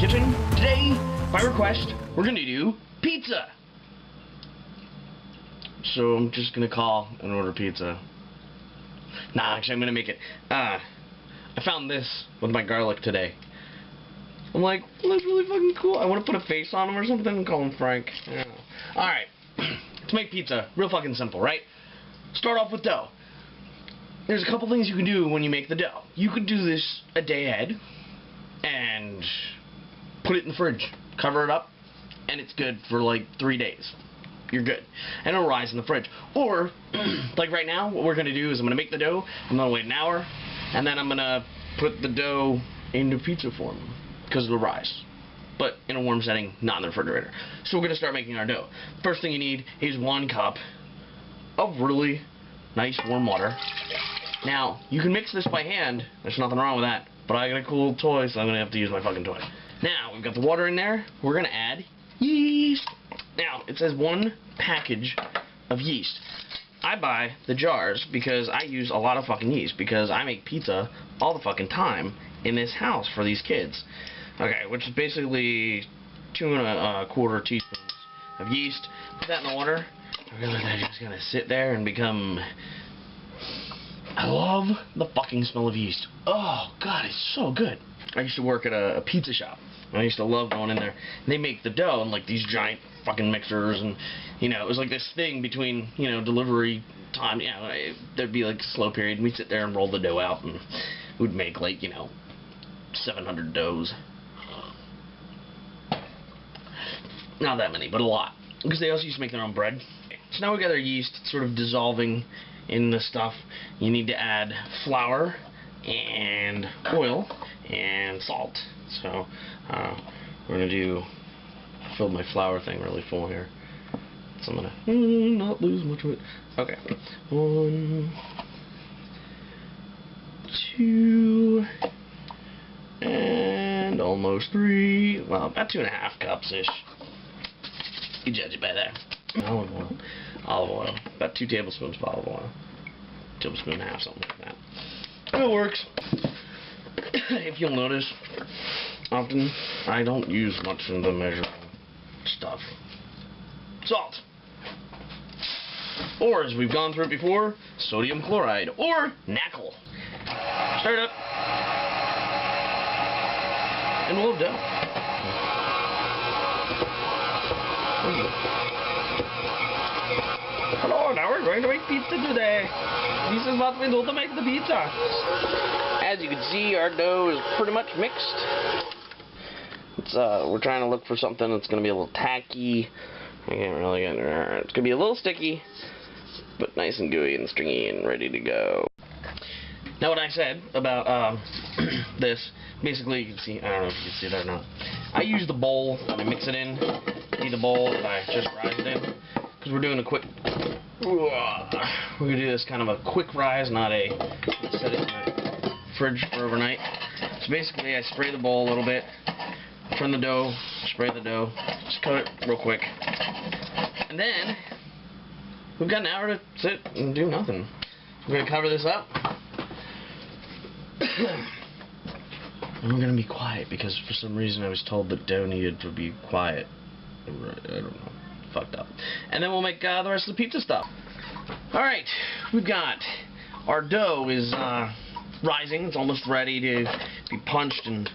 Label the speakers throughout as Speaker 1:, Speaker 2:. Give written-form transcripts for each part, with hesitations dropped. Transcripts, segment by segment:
Speaker 1: Kitchen. Today, by request, we're gonna do pizza. So I'm just gonna call and order pizza. Nah, actually I'm gonna make it. I found this with my garlic today. I'm like, well, that's really fucking cool. I want to put a face on him or something and call him Frank. Yeah. Alright, to make pizza, real fucking simple, right? Start off with dough. There's a couple things you can do when you make the dough. You could do this a day ahead and put it in the fridge, cover it up, and it's good for like 3 days. You're good. And it'll rise in the fridge. Or, like right now, what we're going to do is I'm going to make the dough, I'm going to wait an hour, and then I'm going to put the dough into pizza form, because it'll rise. But in a warm setting, not in the refrigerator. So we're going to start making our dough. First thing you need is 1 cup of really nice warm water. Now, you can mix this by hand, there's nothing wrong with that, but I got a cool toy, so I'm going to have to use my fucking toy. Now, we've got the water in there, we're going to add yeast. Now, it says 1 package of yeast. I buy the jars because I use a lot of fucking yeast, because I make pizza all the fucking time in this house for these kids. Okay, which is basically 2 1/4 teaspoons of yeast. Put that in the water. Really, they're just gonna sit there and become... I love the fucking smell of yeast. Oh, God, it's so good. I used to work at a pizza shop. I used to love going in there. They make the dough in like these giant fucking mixers, and you know, it was like this thing between, you know, delivery time. You know, there'd be like a slow period, and we'd sit there and roll the dough out, and we'd make like, you know, 700 doughs. Not that many, but a lot. Because they also used to make their own bread. So now we got our yeast sort of dissolving in the stuff. You need to add flour and oil and salt. So we're gonna fill my flour thing really full here. So I'm gonna not lose much of it. Okay, 1, 2, and almost 3. Well, about 2.5 cups ish. You judge it by that. Olive oil. About 2 tablespoons of olive oil. 1.5 tablespoons, something like that. It works. If you'll notice, often I don't use much of the measuring stuff. Salt. Or, as we've gone through it before, sodium chloride. Or NaCl. Start it up. And we'll have dough. Hello, now we're going to make pizza today. This is what we do to make the pizza. As you can see, our dough is pretty much mixed. It's we're trying to look for something that's going to be a little tacky. I can't really get there. It's going to be a little sticky, but nice and gooey and stringy and ready to go. Now, what I said about this, basically, you can see, I don't know if you can see it or not. I use the bowl that I mix it in. See the bowl that I just rise it in? Because we're doing a quick, we're going to do this kind of a quick rise, not a set it in the fridge for overnight. So basically, I spray the bowl a little bit, turn the dough, spray the dough, just cut it real quick. And then, we've got an hour to sit and do nothing. We're going to cover this up. And we're going to be quiet, because for some reason I was told that dough needed to be quiet. I don't know. Fucked up. And then we'll make the rest of the pizza stuff. Alright, we've got our dough is rising. It's almost ready to be punched and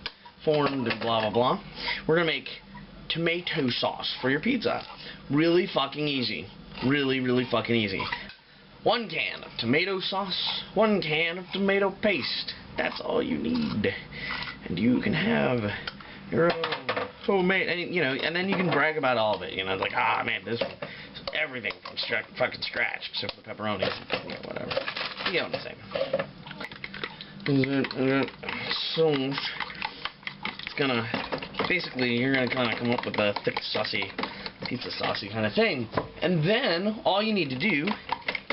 Speaker 1: formed and blah blah blah. We're going to make tomato sauce for your pizza. Really fucking easy. Really, really fucking easy. 1 can of tomato sauce, 1 can of tomato paste. That's all you need. And you can have your own homemade, and you know, and then you can brag about all of it. You know, like, ah, man, this one, everything from fucking scratch, except for the pepperoni. Yeah, whatever. You get what I'm saying. So it's gonna, basically, you're gonna kind of come up with a thick, saucy, pizza saucy kind of thing, and then all you need to do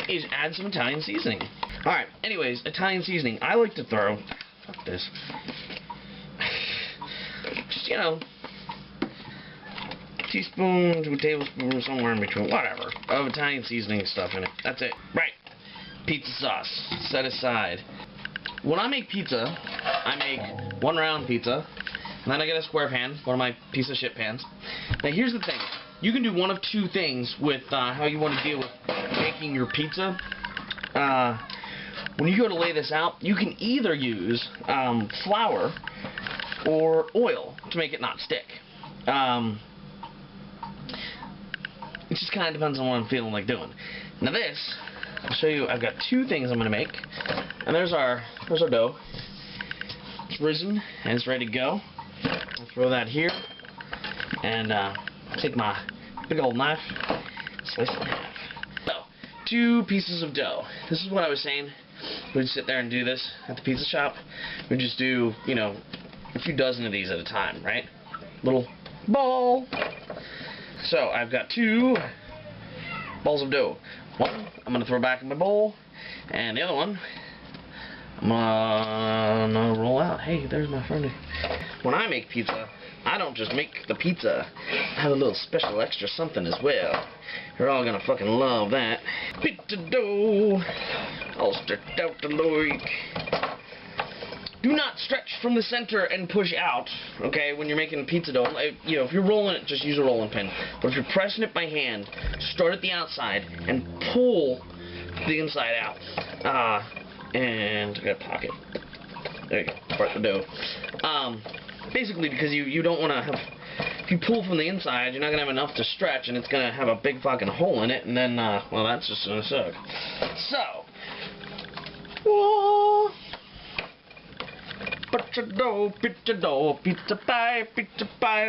Speaker 1: is add some Italian seasoning. All right. Anyways, Italian seasoning. I like to throw. Fuck this. Just, you know, teaspoon to a tablespoon, somewhere in between, whatever, of Italian seasoning stuff in it. That's it. Right. Pizza sauce. Set aside. When I make pizza, I make 1 round pizza, And then I get a square pan, one of my piece of shit pans. Now here's the thing. You can do one of two things with how you want to deal with making your pizza. When you go to lay this out, you can either use flour or oil to make it not stick. It just kind of depends on what I'm feeling like doing. Now this, I'll show you, I've got two things I'm going to make. And there's our dough. It's risen and it's ready to go. I'll throw that here. And take my big old knife, slice it in half. So, 2 pieces of dough. This is what I was saying. We'd sit there and do this at the pizza shop. We'd just do, you know, a few dozen of these at a time, right? Little ball. So, I've got 2 balls of dough. One, I'm going to throw back in my bowl. And the other one, I'm going to roll out. Hey, there's my friend. When I make pizza, I don't just make the pizza. I have a little special extra something as well. You're all gonna fucking love that. Pizza dough, all stretched out the like. Do not stretch from the center and push out, okay, when you're making pizza dough. You know, if you're rolling it, just use a rolling pin. But if you're pressing it by hand, start at the outside and pull the inside out. And I got a pocket. There you go, part the dough. Basically, because you don't want to have, if you pull from the inside, you're not going to have enough to stretch, and it's going to have a big fucking hole in it, and then, well, that's just going to suck. So, whoa, pizza dough, pizza pie,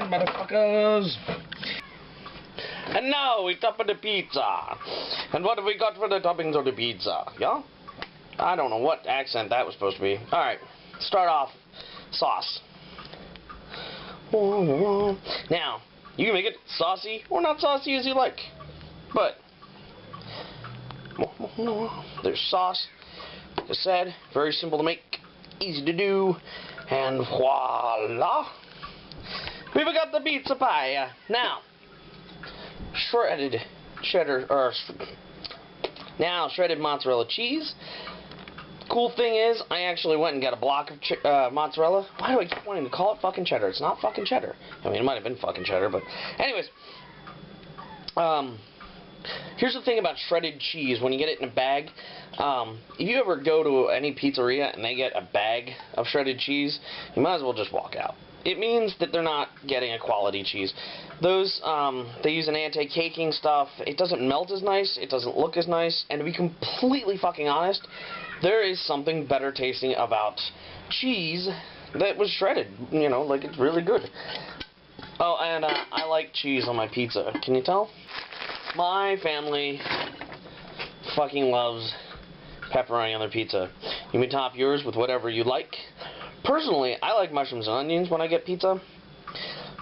Speaker 1: motherfuckers. And now we top of the pizza. And what have we got for the toppings of the pizza? Yeah? I don't know what accent that was supposed to be. Alright, start off, sauce. Now, you can make it saucy or not saucy as you like, but there's sauce. Like I said, very simple to make, easy to do, and voila, we've got the pizza pie. Now, shredded mozzarella cheese. Cool thing is, I actually went and got a block of mozzarella. Why do I keep wanting to call it fucking cheddar? It's not fucking cheddar. I mean, it might have been fucking cheddar, but anyways. Here's the thing about shredded cheese. When you get it in a bag, if you ever go to any pizzeria and they get a bag of shredded cheese, you might as well just walk out. It means that they're not getting a quality cheese. Those, they use an anti-caking stuff. It doesn't melt as nice. It doesn't look as nice. And to be completely fucking honest, there is something better tasting about cheese that was shredded. You know, like, it's really good. Oh, and I like cheese on my pizza. Can you tell? My family fucking loves pepperoni on their pizza. You may top yours with whatever you like. Personally, I like mushrooms and onions when I get pizza,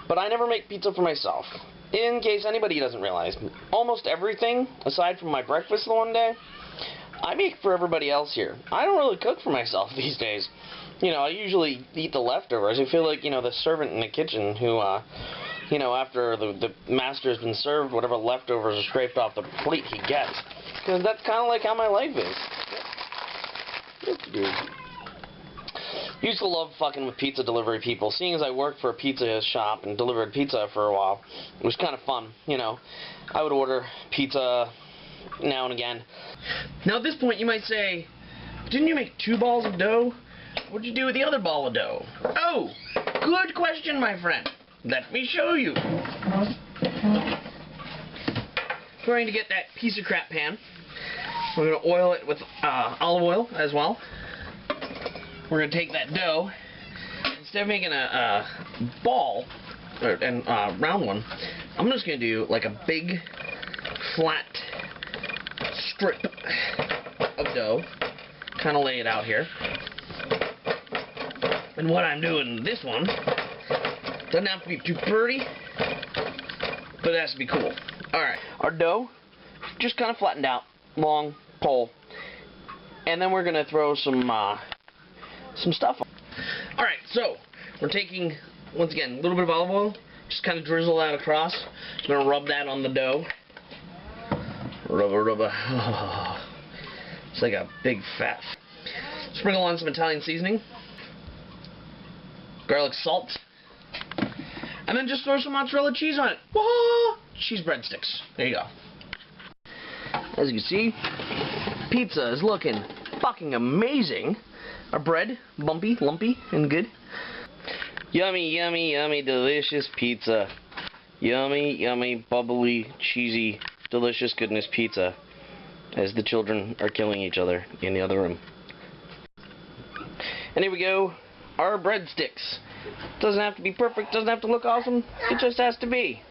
Speaker 1: but I never make pizza for myself. In case anybody doesn't realize, almost everything, aside from my breakfast the one day, I make for everybody else here. I don't really cook for myself these days. You know, I usually eat the leftovers. I feel like, you know, the servant in the kitchen who, you know, after the master's been served, whatever leftovers are scraped off the plate he gets. Because that's kind of like how my life is. Used to love fucking with pizza delivery people. Seeing as I worked for a pizza shop and delivered pizza for a while, it was kind of fun, you know. I would order pizza now and again. Now at this point you might say, didn't you make 2 balls of dough? What'd you do with the other ball of dough? Oh, good question, my friend. Let me show you. We're going to get that piece of crap pan. We're going to oil it with olive oil as well. We're going to take that dough. Instead of making a ball, and round one, I'm just going to do like a big, flat strip of dough. Kind of lay it out here. And what I'm doing in this one doesn't have to be too pretty, but it has to be cool. Alright, our dough just kind of flattened out, long pole. And then we're going to throw some stuff on. Alright, so we're taking, once again, a little bit of olive oil, just kind of drizzle that across. I'm going to rub that on the dough. Rubber. Oh, it's like a big fat. Sprinkle on some Italian seasoning. Garlic salt. And then just throw some mozzarella cheese on it. Whoa! Cheese breadsticks. There you go. As you can see, pizza is looking fucking amazing. Our bread, bumpy, lumpy, and good. Yummy, yummy, yummy, delicious pizza. Yummy, yummy, bubbly, cheesy, delicious goodness pizza. As the children are killing each other in the other room. And here we go. Our breadsticks. Doesn't have to be perfect, doesn't have to look awesome. It just has to be.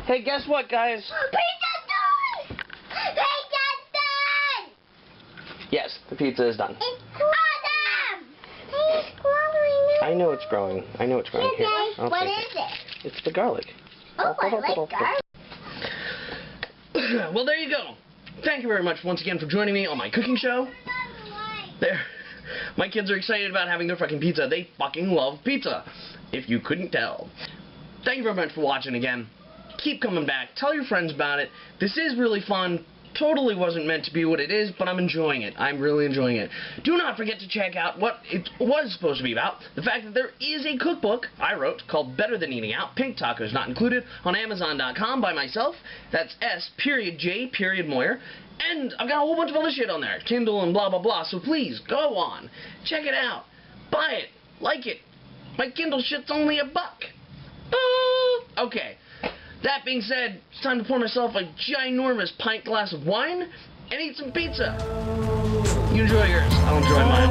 Speaker 1: Hey, guess what, guys?
Speaker 2: Pizza's done! Pizza's done!
Speaker 1: Yes, the pizza is done.
Speaker 2: It's awesome! It's growing.
Speaker 1: I know it's growing. I know it's growing. Here, I'll
Speaker 2: What
Speaker 1: take
Speaker 2: is it?
Speaker 1: It's the garlic.
Speaker 2: Oh, I like garlic.
Speaker 1: Well, there you go. Thank you very much once again for joining me on my cooking show. There. My kids are excited about having their fucking pizza. They fucking love pizza, if you couldn't tell. Thank you very much for watching again. Keep coming back. Tell your friends about it. This is really fun. Totally wasn't meant to be what it is, but I'm enjoying it. I'm really enjoying it. Do not forget to check out what it was supposed to be about. The fact that there is a cookbook I wrote called Better Than Eating Out, Pink Tacos Not Included, on Amazon.com by myself. That's S.J. Moyer. And I've got a whole bunch of other shit on there. Kindle and blah, blah, blah. So please, go on. Check it out. Buy it. Like it. My Kindle shit's only $1. Okay. That being said, it's time to pour myself a ginormous pint glass of wine and eat some pizza. You enjoy yours. I'll enjoy mine.